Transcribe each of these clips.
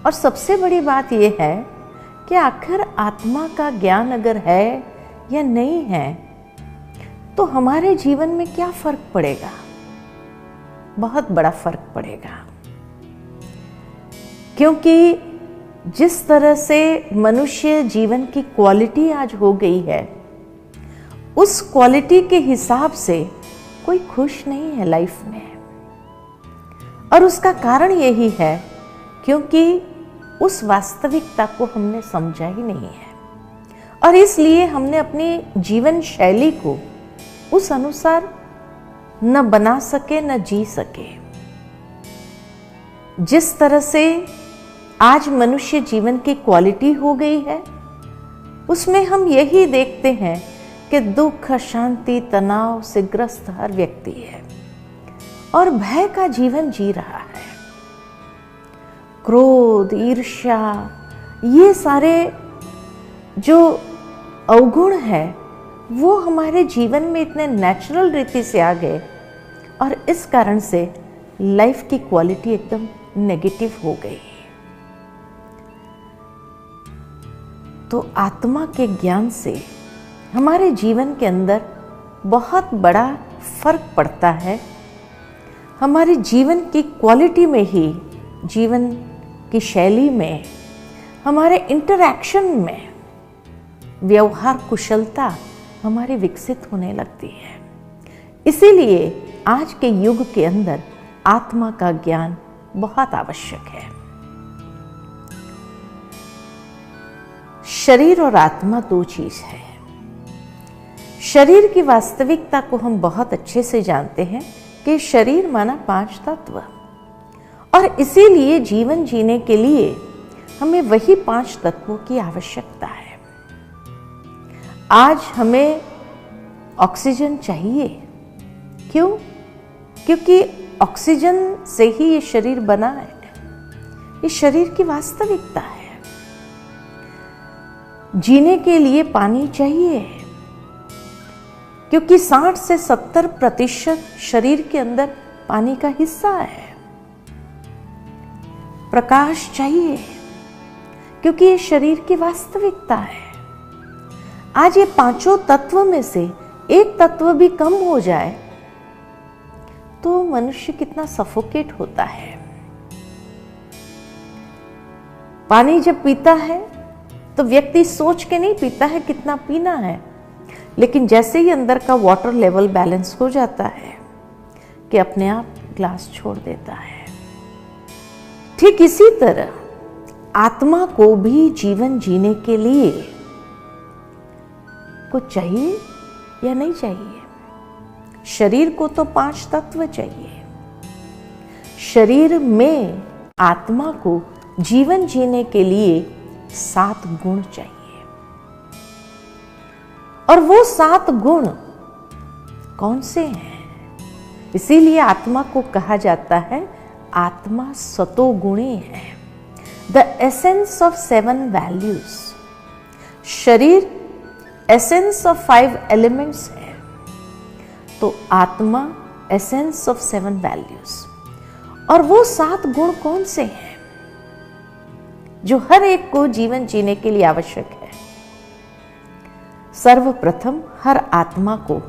और सबसे बड़ी बात यह है कि आखिर आत्मा का ज्ञान अगर है या नहीं है तो हमारे जीवन में क्या फर्क पड़ेगा? बहुत बड़ा फर्क पड़ेगा। क्योंकि जिस तरह से मनुष्य जीवन की क्वालिटी आज हो गई है, उस क्वालिटी के हिसाब से कोई खुश नहीं है लाइफ में। और उसका कारण यही है क्योंकि उस वास्तविकता को हमने समझा ही नहीं है, और इसलिए हमने अपनी जीवन शैली को उस अनुसार न बना सके न जी सके। जिस तरह से आज मनुष्य जीवन की क्वालिटी हो गई है, उसमें हम यही देखते हैं कि दुख, अशांति, तनाव से ग्रस्त हर व्यक्ति है और भय का जीवन जी रहा है। क्रोध, ईर्ष्या, ये सारे जो अवगुण है वो हमारे जीवन में इतने नेचुरल रीति से आ गए, और इस कारण से लाइफ की क्वालिटी एकदम नेगेटिव हो गई। तो आत्मा के ज्ञान से हमारे जीवन के अंदर बहुत बड़ा फर्क पड़ता है। हमारे जीवन की क्वालिटी में ही, जीवन की शैली में, हमारे इंटरैक्शन में व्यवहार कुशलता हमारी विकसित होने लगती है। इसीलिए आज के युग के अंदर आत्मा का ज्ञान बहुत आवश्यक है। शरीर और आत्मा दो चीज है। शरीर की वास्तविकता को हम बहुत अच्छे से जानते हैं कि शरीर माना 5 तत्व, और इसीलिए जीवन जीने के लिए हमें वही 5 तत्वों की आवश्यकता है। आज हमें ऑक्सीजन चाहिए। क्यों? क्योंकि ऑक्सीजन से ही ये शरीर बना है। ये शरीर की वास्तविकता है। जीने के लिए पानी चाहिए, क्योंकि 60 से 70% शरीर के अंदर पानी का हिस्सा है। प्रकाश चाहिए, क्योंकि ये शरीर की वास्तविकता है। आज ये 5 तत्व में से एक तत्व भी कम हो जाए तो मनुष्य कितना सफोकेट होता है। पानी जब पीता है तो व्यक्ति सोच के नहीं पीता है कितना पीना है, लेकिन जैसे ही अंदर का वाटर लेवल बैलेंस हो जाता है कि अपने आप ग्लास छोड़ देता है। ठीक इसी तरह आत्मा को भी जीवन जीने के लिए कुछ चाहिए या नहीं चाहिए? शरीर को तो 5 तत्व चाहिए। शरीर में आत्मा को जीवन जीने के लिए 7 गुण चाहिए। और वो 7 गुण कौन से हैं? इसीलिए आत्मा को कहा जाता है आत्मा सतोगुणी है, द एसेंस ऑफ 7 वैल्यूज। शरीर एसेंस ऑफ 5 एलिमेंट्स है, तो आत्मा एसेंस ऑफ 7 वैल्यूज। और वो 7 गुण कौन से हैं जो हर एक को जीवन जीने के लिए आवश्यक है? सर्वप्रथम हर आत्मा को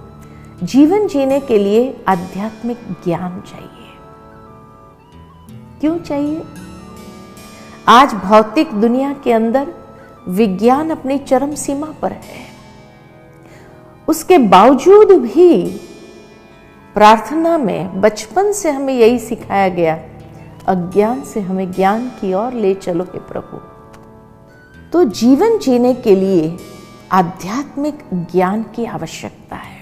जीवन जीने के लिए आध्यात्मिक ज्ञान चाहिए। क्यों चाहिए? आज भौतिक दुनिया के अंदर विज्ञान अपनी चरम सीमा पर है। उसके बावजूद भी प्रार्थना में बचपन से हमें यही सिखाया गया, अज्ञान से हमें ज्ञान की ओर ले चलो हे प्रभु। तो जीवन जीने के लिए आध्यात्मिक ज्ञान की आवश्यकता है।